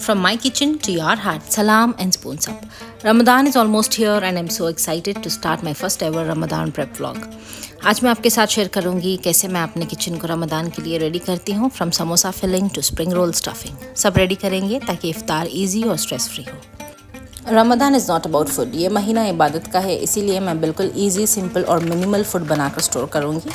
From my kitchen to your heart, salam and spoons up. Ramadan is almost here and I'm so excited to start my first ever Ramadan prep vlog. आज मैं आपके साथ share करूंगी कैसे मैं अपने kitchen को रमदान के लिए रेडी करती हूँ, from samosa filling to spring roll stuffing. सब रेडी करेंगे ताकि इफ्तार इजी और स्ट्रेस फ्री हो। Ramadan is not about food, ये महीना इबादत का है, इसीलिए मैं बिल्कुल ईजी, सिंपल और मिनिमल फूड बनाकर स्टोर करूँगी।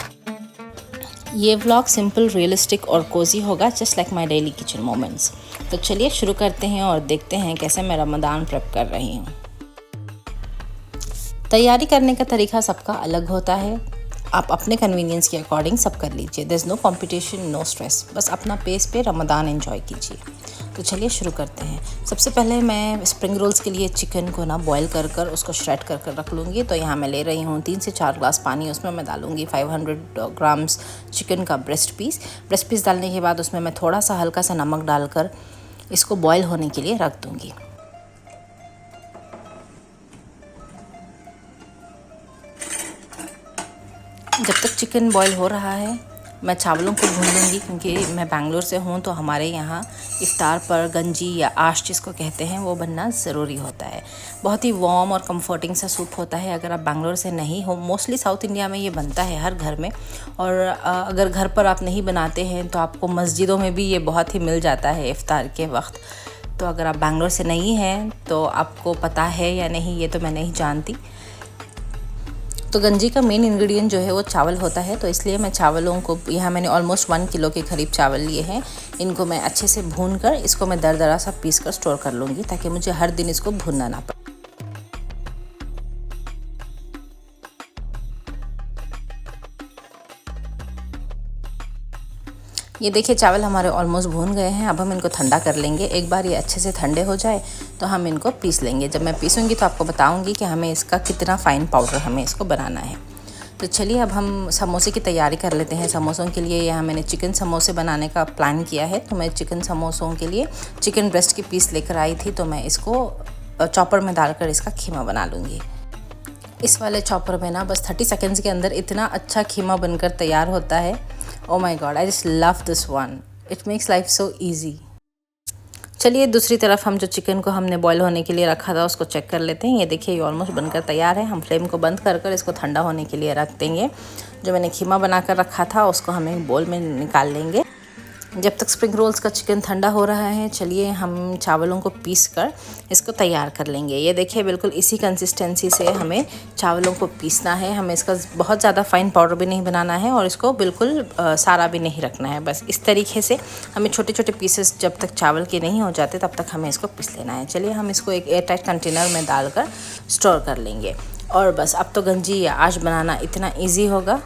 ये व्लॉग सिंपल, रियलिस्टिक और कोजी होगा, just like my daily kitchen moments. तो चलिए शुरू करते हैं और देखते हैं कैसे मैं रमदान प्रेप कर रही हूँ। तैयारी करने का तरीका सबका अलग होता है, आप अपने कन्वीनियंस के अकॉर्डिंग सब कर लीजिए। There is no competition, no stress, बस अपना पेस पे रमदान एंजॉय कीजिए। तो चलिए शुरू करते हैं। सबसे पहले मैं स्प्रिंग रोल्स के लिए चिकन को बॉईल कर उसको श्रेड कर रख लूँगी। तो यहाँ मैं ले रही हूँ 3 से 4 ग्लास पानी, उसमें मैं डालूँगी 500 ग्राम्स चिकन का ब्रेस्ट पीस डालने के बाद उसमें मैं थोड़ा सा हल्का सा नमक डालकर इसको बॉईल होने के लिए रख दूँगी। जब तक चिकन बॉईल हो रहा है मैं चावलों को भून लूँगी, क्योंकि मैं बैंगलोर से हूँ तो हमारे यहाँ इफ्तार पर गंजी या आश जिसको कहते हैं वो बनना ज़रूरी होता है। बहुत ही वार्म और कंफर्टिंग सा सूप होता है। अगर आप बैंगलोर से नहीं हो, मोस्टली साउथ इंडिया में ये बनता है हर घर में, और अगर घर पर आप नहीं बनाते हैं तो आपको मस्जिदों में भी ये बहुत ही मिल जाता है इफ्तार के वक्त। तो अगर आप बैंगलोर से नहीं हैं तो आपको पता है या नहीं ये तो मैं नहीं जानती। तो गंजी का मेन इंग्रेडिएंट जो है वो चावल होता है, तो इसलिए मैं चावलों को, यहाँ मैंने ऑलमोस्ट 1 किलो के करीब चावल लिए हैं। इनको मैं अच्छे से भून कर इसको मैं दरदरा सा पीस कर स्टोर कर लूँगी, ताकि मुझे हर दिन इसको भूनना ना पड़े। ये देखिए चावल हमारे ऑलमोस्ट भून गए हैं। अब हम इनको ठंडा कर लेंगे। एक बार ये अच्छे से ठंडे हो जाए तो हम इनको पीस लेंगे। जब मैं पीसूँगी तो आपको बताऊँगी कि हमें इसका कितना फ़ाइन पाउडर हमें इसको बनाना है। तो चलिए अब हम समोसे की तैयारी कर लेते हैं। समोसों के लिए यहाँ मैंने चिकन समोसे बनाने का प्लान किया है। तो मैं चिकन समोसों के लिए चिकन ब्रेस्ट की पीस लेकर आई थी, तो मैं इसको चॉपर में डालकर इसका खीमा बना लूँगी। इस वाले चॉपर में बस 30 सेकेंड्स के अंदर इतना अच्छा खीमा बनकर तैयार होता है। Oh my God, I just love this one. It makes life so easy. चलिए दूसरी तरफ हम जो चिकन को हमने बॉईल होने के लिए रखा था उसको चेक कर लेते हैं। ये देखिए ये ऑलमोस्ट बनकर तैयार है। हम फ्लेम को बंद कर इसको ठंडा होने के लिए रख देंगे। जो मैंने खीमा बनाकर रखा था उसको हम एक बोल में निकाल लेंगे। जब तक स्प्रिंग रोल्स का चिकन ठंडा हो रहा है, चलिए हम चावलों को पीस कर इसको तैयार कर लेंगे। ये देखिए बिल्कुल इसी कंसिस्टेंसी से हमें चावलों को पीसना है। हमें इसका बहुत ज़्यादा फाइन पाउडर भी नहीं बनाना है और इसको बिल्कुल सारा भी नहीं रखना है। बस इस तरीके से हमें छोटे छोटे पीसेस जब तक चावल के नहीं हो जाते तब तक हमें इसको पीस लेना है। चलिए हम इसको एक एयर टाइट कंटेनर में डालकर स्टोर कर लेंगे। और बस अब तो गंजी या आश बनाना इतना ईजी होगा,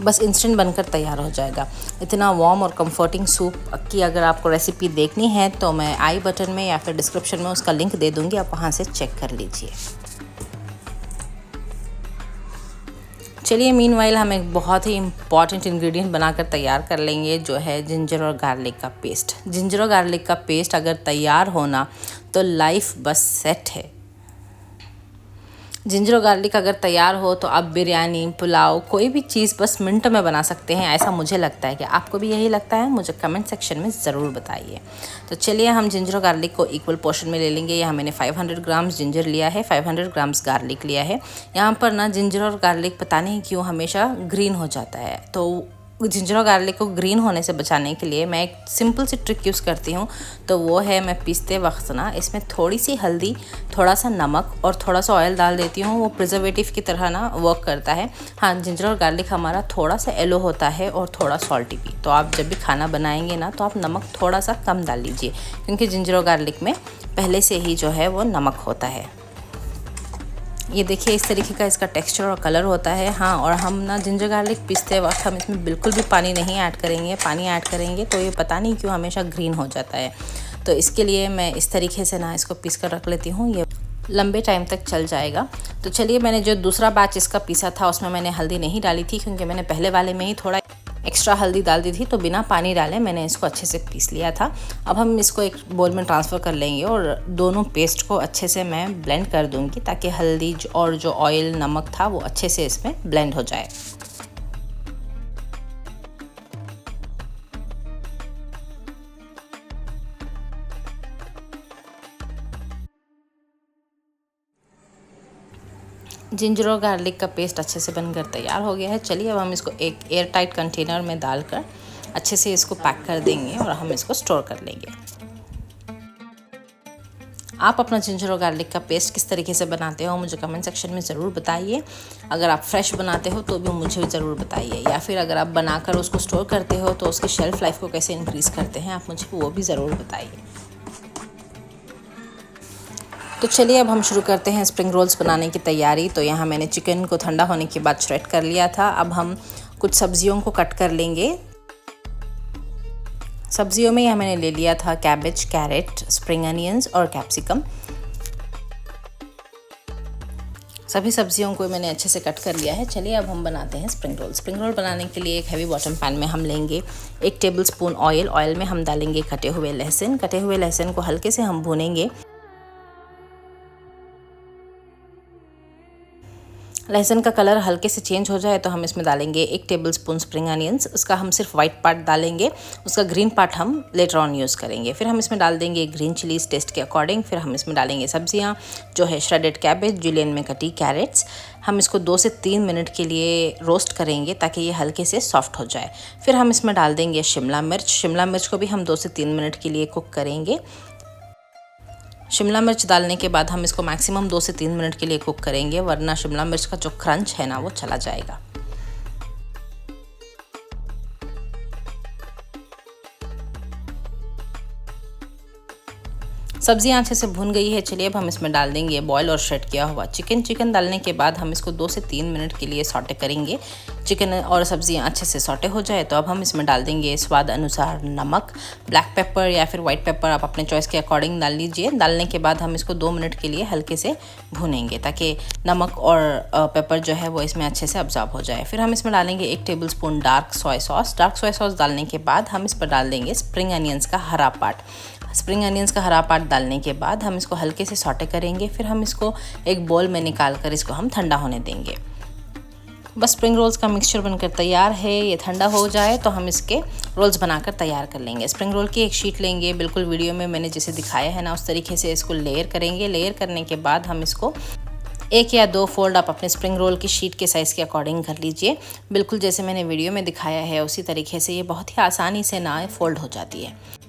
बस इंस्टेंट बनकर तैयार हो जाएगा। इतना वार्म और कंफर्टिंग सूप की अगर आपको रेसिपी देखनी है तो मैं आई बटन में या फिर डिस्क्रिप्शन में उसका लिंक दे दूँगी, आप वहाँ से चेक कर लीजिए। चलिए मीनवाइल हम एक बहुत ही इम्पॉर्टेंट इंग्रेडिएंट बनाकर तैयार कर लेंगे, जो है जिंजर और गार्लिक का पेस्ट। जिंजर और गार्लिक का पेस्ट अगर तैयार होना तो लाइफ बस सेट है। जिंजर और गार्लिक अगर तैयार हो तो आप बिरयानी, पुलाव, कोई भी चीज़ बस मिनट में बना सकते हैं, ऐसा मुझे लगता है। कि आपको भी यही लगता है? मुझे कमेंट सेक्शन में ज़रूर बताइए। तो चलिए हम जिंजर और गार्लिक को इक्वल पोर्शन में ले लेंगे। यहाँ मैंने 500 ग्राम्स जिंजर लिया है, 500 ग्राम्स गार्लिक लिया है। यहाँ पर जिंजर और गार्लिक पता नहीं क्यों हमेशा ग्रीन हो जाता है, तो जिंजर और गार्लिक को ग्रीन होने से बचाने के लिए मैं एक सिंपल सी ट्रिक यूज़ करती हूँ। तो वो है मैं पीसते वक्त इसमें थोड़ी सी हल्दी, थोड़ा सा नमक और थोड़ा सा ऑयल डाल देती हूँ। वो प्रिजर्वेटिव की तरह वर्क करता है। हाँ, जिंजर और गार्लिक हमारा थोड़ा सा येलो होता है और थोड़ा सॉल्टी भी। तो आप जब भी खाना बनाएंगे तो आप नमक थोड़ा सा कम डाल लीजिए, क्योंकि जिंजर और गार्लिक में पहले से ही जो है वो नमक होता है। ये देखिए इस तरीके का इसका टेक्सचर और कलर होता है। हाँ, और हम जिंजर गार्लिक पीसते वक्त हम इसमें बिल्कुल भी पानी नहीं ऐड करेंगे। पानी ऐड करेंगे तो ये पता नहीं क्यों हमेशा ग्रीन हो जाता है। तो इसके लिए मैं इस तरीके से इसको पीस कर रख लेती हूँ। ये लंबे टाइम तक चल जाएगा। तो चलिए मैंने जो दूसरा बैच इसका पीसा था उसमें मैंने हल्दी नहीं डाली थी, क्योंकि मैंने पहले वाले में ही थोड़ा एक्स्ट्रा हल्दी डाल दी थी। तो बिना पानी डाले मैंने इसको अच्छे से पीस लिया था। अब हम इसको एक बोल में ट्रांसफ़र कर लेंगे और दोनों पेस्ट को अच्छे से मैं ब्लेंड कर दूंगी, ताकि हल्दी और जो ऑयल, नमक था वो अच्छे से इसमें ब्लेंड हो जाए। जिंजर और गार्लिक का पेस्ट अच्छे से बनकर तैयार हो गया है। चलिए अब हम इसको एक एयर टाइट कंटेनर में डालकर अच्छे से इसको पैक कर देंगे और हम इसको स्टोर कर लेंगे। आप अपना जिंजर और गार्लिक का पेस्ट किस तरीके से बनाते हो मुझे कमेंट सेक्शन में ज़रूर बताइए। अगर आप फ्रेश बनाते हो तो भी मुझे ज़रूर बताइए, या फिर अगर आप बनाकर उसको स्टोर करते हो तो उसकी शेल्फ़ लाइफ को कैसे इंक्रीज़ करते हैं आप मुझे वो भी ज़रूर बताइए। तो चलिए अब हम शुरू करते हैं स्प्रिंग रोल्स बनाने की तैयारी। तो यहाँ मैंने चिकन को ठंडा होने के बाद श्रेड कर लिया था। अब हम कुछ सब्जियों को कट कर लेंगे। सब्जियों में यहाँ मैंने ले लिया था कैबेज, कैरेट, स्प्रिंग अनियंस और कैप्सिकम। सभी सब्जियों को मैंने अच्छे से कट कर लिया है। चलिए अब हम बनाते हैं स्प्रिंग रोल। स्प्रिंग रोल बनाने के लिए एक हैवी बॉटम पैन में हम लेंगे 1 टेबलस्पून ऑयल। ऑयल में हम डालेंगे कटे हुए लहसुन। कटे हुए लहसुन को हल्के से हम भूनेंगे। लहसुन का कलर हल्के से चेंज हो जाए तो हम इसमें डालेंगे 1 टेबलस्पून स्प्रिंग अनियंस। उसका हम सिर्फ वाइट पार्ट डालेंगे, उसका ग्रीन पार्ट हम लेटर ऑन यूज़ करेंगे। फिर हम इसमें डाल देंगे ग्रीन चिलीज टेस्ट के अकॉर्डिंग। फिर हम इसमें डालेंगे सब्जियां जो है श्रेडेड कैबेज, जुलियन में कटी कैरेट्स। हम इसको 2 से 3 मिनट के लिए रोस्ट करेंगे ताकि ये हल्के से सॉफ्ट हो जाए। फिर हम इसमें डाल देंगे शिमला मिर्च। शिमला मिर्च को भी हम 2 से 3 मिनट के लिए कुक करेंगे। शिमला मिर्च डालने के बाद हम इसको मैक्सिमम 2 से 3 मिनट के लिए कुक करेंगे, वरना शिमला मिर्च का जो क्रंच है ना वो चला जाएगा। सब्जियां अच्छे से भुन गई है। चलिए अब हम इसमें डाल देंगे बॉयल और श्रेड किया हुआ चिकन। चिकन डालने के बाद हम इसको 2 से 3 मिनट के लिए सॉटे करेंगे। चिकन और सब्जियां अच्छे से सॉटे हो जाए तो अब हम इसमें डाल देंगे स्वाद अनुसार नमक, ब्लैक पेपर या फिर वाइट पेपर आप अपने चॉइस के अकॉर्डिंग डाल लीजिए। डालने के बाद हम इसको 2 मिनट के लिए हल्के से भुनेंगे ताकि नमक और पेपर जो है वो इसमें अच्छे से अब्जॉर्ब हो जाए। फिर हम इसमें डालेंगे 1 tablespoon dark soya sauce. Dark soya sauce डालने के बाद हम इस पर डाल देंगे स्प्रिंग अनियंस का हरा पार्ट। स्प्रिंग अनियंस का हरा पार्ट डालने के बाद हम इसको हल्के से सॉटे करेंगे। फिर हम इसको एक बोल में निकाल कर इसको हम ठंडा होने देंगे। बस स्प्रिंग रोल्स का मिक्सचर बनकर तैयार है। ये ठंडा हो जाए तो हम इसके रोल्स बनाकर तैयार कर लेंगे। स्प्रिंग रोल की एक शीट लेंगे, बिल्कुल वीडियो में मैंने जैसे दिखाया है ना उस तरीके से इसको लेयर करेंगे। लेयर करने के बाद हम इसको 1 या 2 फोल्ड आप अपने स्प्रिंग रोल की शीट के साइज़ के अकॉर्डिंग कर लीजिए। बिल्कुल जैसे मैंने वीडियो में दिखाया है उसी तरीके से ये बहुत ही आसानी से ना फोल्ड हो जाती है।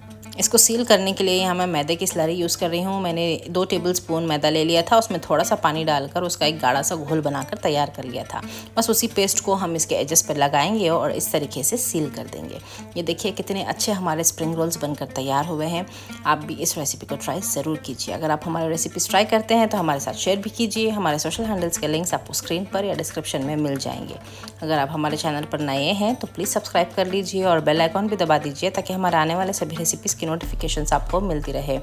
इसको सील करने के लिए यहाँ मैं मैदे की स्लरी यूज़ कर रही हूँ। मैंने 2 टेबलस्पून मैदा ले लिया था, उसमें थोड़ा सा पानी डालकर उसका एक गाढ़ा सा घोल बनाकर तैयार कर लिया था। बस उसी पेस्ट को हम इसके एजेस पर लगाएंगे और इस तरीके से सील कर देंगे। ये देखिए कितने अच्छे हमारे स्प्रिंग रोल्स बनकर तैयार हुए हैं। आप भी इस रेसिपी को ट्राई ज़रूर कीजिए। अगर आप हमारे रेसिपीज़ ट्राई करते हैं तो हमारे साथ शेयर भी कीजिए। हमारे सोशल हैंडल्स के लिंक्स आपको स्क्रीन पर या डिस्क्रिप्शन में मिल जाएंगे। अगर आप हमारे चैनल पर नए हैं तो प्लीज़ सब्सक्राइब कर लीजिए और बेल आइकॉन भी दबा दीजिए ताकि हमारे आने वाले सभी रेसिपीज़ की नोटिफिकेशंस आपको मिलती रहे।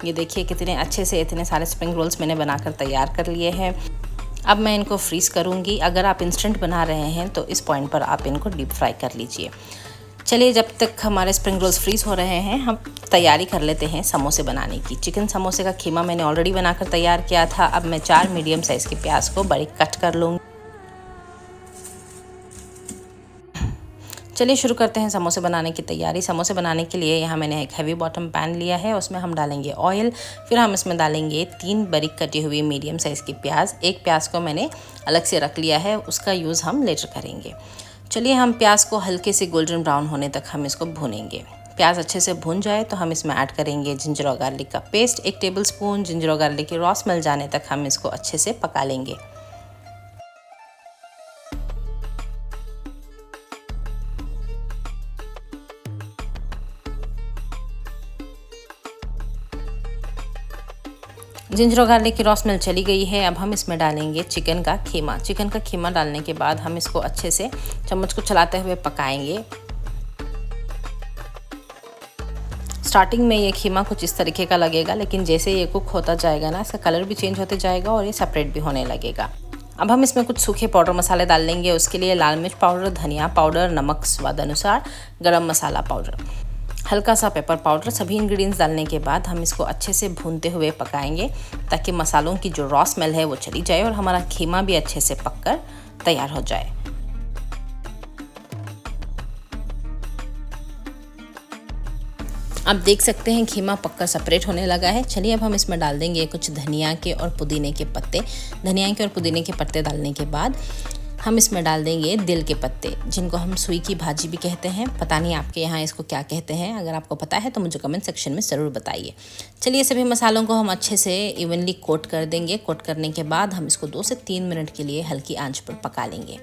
ये देखिए कितने अच्छे से इतने सारे स्प्रिंग रोल्स मैंने बनाकर तैयार कर लिए हैं। अब मैं इनको फ्रीज़ करूँगी। अगर आप इंस्टेंट बना रहे हैं तो इस पॉइंट पर आप इनको डीप फ्राई कर लीजिए। चलिए जब तक हमारे स्प्रिंग रोल्स फ्रीज़ हो रहे हैं हम तैयारी कर लेते हैं समोसे बनाने की। चिकन समोसे का खीमा मैंने ऑलरेडी बनाकर तैयार किया था। अब मैं 4 मीडियम साइज़ के प्याज को बारीक कट कर लूँगी। चलिए शुरू करते हैं समोसे बनाने की तैयारी। समोसे बनाने के लिए यहाँ मैंने एक हैवी बॉटम पैन लिया है, उसमें हम डालेंगे ऑयल। फिर हम इसमें डालेंगे 3 बारीक कटी हुई मीडियम साइज़ की प्याज। एक प्याज को मैंने अलग से रख लिया है, उसका यूज़ हम लेटर करेंगे। चलिए हम प्याज को हल्के से गोल्डन ब्राउन होने तक हम इसको भूनेंगे। प्याज अच्छे से भून जाए तो हम इसमें ऐड करेंगे जिंजर और गार्लिक का पेस्ट 1 टेबलस्पून। जिंजर और गार्लिक की रॉ स्मेल जाने तक हम इसको अच्छे से पका लेंगे। जिंजर और गार्लिक की रॉ स्मेल चली गई है। अब हम इसमें डालेंगे चिकन का खीमा। चिकन का खीमा डालने के बाद हम इसको अच्छे से चम्मच को चलाते हुए पकाएंगे। स्टार्टिंग में ये खीमा कुछ इस तरीके का लगेगा, लेकिन जैसे ये कुक होता जाएगा ना इसका कलर भी चेंज होते जाएगा और ये सेपरेट भी होने लगेगा। अब हम इसमें कुछ सूखे पाउडर मसाले डाल लेंगे। उसके लिए लाल मिर्च पाउडर, धनिया पाउडर, नमक स्वाद अनुसार, गरम मसाला पाउडर, हल्का सा पेपर पाउडर। सभी इंग्रेडिएंट्स डालने के बाद हम इसको अच्छे से भूनते हुए पकाएंगे ताकि मसालों की जो रॉ स्मेल है वो चली जाए और हमारा खीमा भी अच्छे से पककर तैयार हो जाए। आप देख सकते हैं खीमा पक्का सेपरेट होने लगा है। चलिए अब हम इसमें डाल देंगे कुछ धनिया के और पुदीने के पत्ते। धनिया के और पुदीने के पत्ते डालने के बाद हम इसमें डाल देंगे दिल के पत्ते, जिनको हम सुई की भाजी भी कहते हैं। पता नहीं आपके यहाँ इसको क्या कहते हैं, अगर आपको पता है तो मुझे कमेंट सेक्शन में ज़रूर बताइए। चलिए सभी मसालों को हम अच्छे से इवनली कोट कर देंगे। कोट करने के बाद हम इसको 2 से 3 मिनट के लिए हल्की आंच पर पका लेंगे।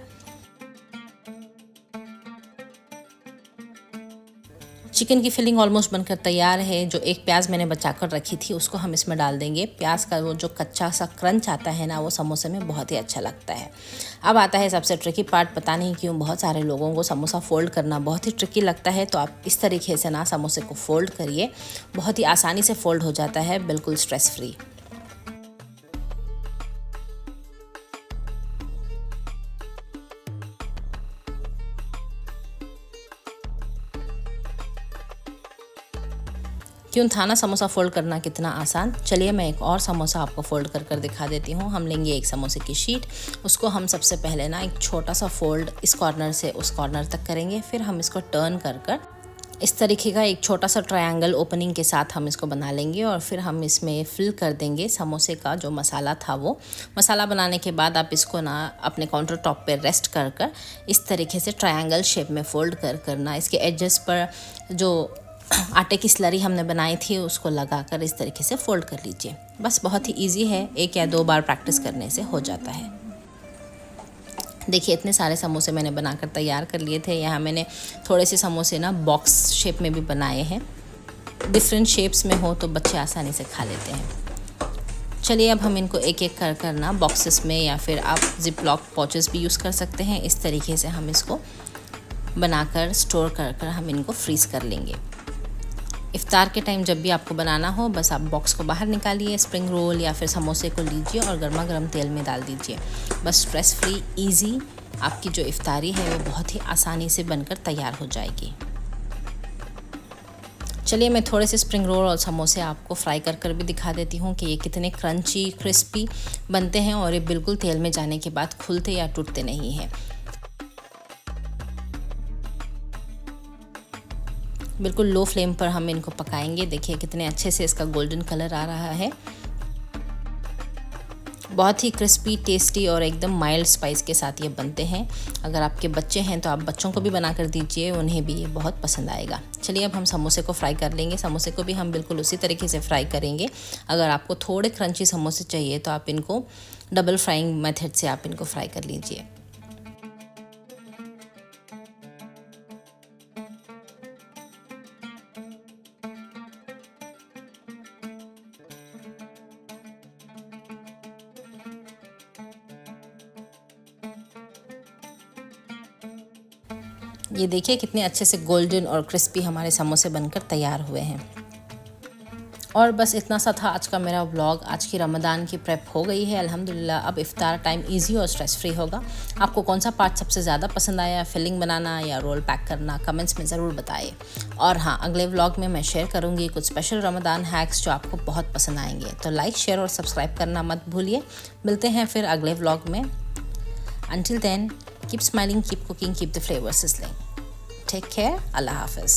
चिकन की फिलिंग ऑलमोस्ट बनकर तैयार है। जो एक प्याज मैंने बचाकर रखी थी उसको हम इसमें डाल देंगे। प्याज का वो जो कच्चा सा क्रंच आता है ना, वो समोसे में बहुत ही अच्छा लगता है। अब आता है सबसे ट्रिकी पार्ट। पता नहीं क्यों बहुत सारे लोगों को समोसा फोल्ड करना बहुत ही ट्रिकी लगता है, तो आप इस तरीके से ना समोसे को फोल्ड करिए, बहुत ही आसानी से फोल्ड हो जाता है, बिल्कुल स्ट्रेस फ्री। क्यों था ना समोसा फोल्ड करना कितना आसान। चलिए मैं एक और समोसा आपको फोल्ड कर कर दिखा देती हूँ। हम लेंगे एक समोसे की शीट, उसको हम सबसे पहले ना एक छोटा सा फोल्ड इस कॉर्नर से उस कॉर्नर तक करेंगे। फिर हम इसको टर्न कर कर इस तरीके का एक छोटा सा ट्रायंगल ओपनिंग के साथ हम इसको बना लेंगे। और फिर हम इसमें फिल कर देंगे समोसे का जो मसाला था। वो मसाला बनाने के बाद आप इसको ना अपने काउंटर टॉप पे रेस्ट कर कर इस तरीके से ट्रायंगल शेप में फोल्ड कर करना इसके एजेस पर जो आटे की स्लरी हमने बनाई थी उसको लगाकर इस तरीके से फोल्ड कर लीजिए। बस बहुत ही इजी है, 1 या 2 बार प्रैक्टिस करने से हो जाता है। देखिए इतने सारे समोसे मैंने बनाकर तैयार कर लिए थे। यहाँ मैंने थोड़े से समोसे ना बॉक्स शेप में भी बनाए हैं। डिफरेंट शेप्स में हो तो बच्चे आसानी से खा लेते हैं। चलिए अब हम इनको एक एक कर कर ना बॉक्सेस में या फिर आप जिप लॉक पाउचेस भी यूज़ कर सकते हैं। इस तरीके से हम इसको बनाकर स्टोर कर कर हम इनको फ्रीज़ कर लेंगे। इफ्तार के टाइम जब भी आपको बनाना हो, बस आप बॉक्स को बाहर निकालिए, स्प्रिंग रोल या फिर समोसे को लीजिए और गर्मा गर्म तेल में डाल दीजिए। बस स्ट्रेस फ्री इजी आपकी जो इफ्तारी है वो बहुत ही आसानी से बनकर तैयार हो जाएगी। चलिए मैं थोड़े से स्प्रिंग रोल और समोसे आपको फ्राई कर कर भी दिखा देती हूँ कि ये कितने क्रंची क्रिस्पी बनते हैं और ये बिल्कुल तेल में जाने के बाद खुलते या टूटते नहीं हैं। बिल्कुल लो फ्लेम पर हम इनको पकाएंगे। देखिए कितने अच्छे से इसका गोल्डन कलर आ रहा है। बहुत ही क्रिस्पी, टेस्टी और एकदम माइल्ड स्पाइस के साथ ये बनते हैं। अगर आपके बच्चे हैं तो आप बच्चों को भी बना कर दीजिए, उन्हें भी ये बहुत पसंद आएगा। चलिए अब हम समोसे को फ्राई कर लेंगे। समोसे को भी हम बिल्कुल उसी तरीके से फ्राई करेंगे। अगर आपको थोड़े क्रंची समोसे चाहिए तो आप इनको डबल फ्राइंग मेथड से आप इनको फ्राई कर लीजिए। ये देखिए कितने अच्छे से गोल्डन और क्रिस्पी हमारे समोसे बनकर तैयार हुए हैं। और बस इतना सा था आज का मेरा व्लॉग। आज की रमज़ान की प्रेप हो गई है अल्हम्दुलिल्लाह। अब इफ्तार टाइम इजी और स्ट्रेस फ्री होगा। आपको कौन सा पार्ट सबसे ज़्यादा पसंद आया, फिलिंग बनाना या रोल पैक करना, कमेंट्स में ज़रूर बताइए। और हाँ, अगले व्लॉग में मैं शेयर करूँगी कुछ स्पेशल रमज़ान हैक्स जो आपको बहुत पसंद आएंगे। तो लाइक, शेयर और सब्सक्राइब करना मत भूलिए। मिलते हैं फिर अगले व्लॉग में। Until then, keep smiling, keep cooking, keep the flavors sizzling. Take care. Allah Hafiz.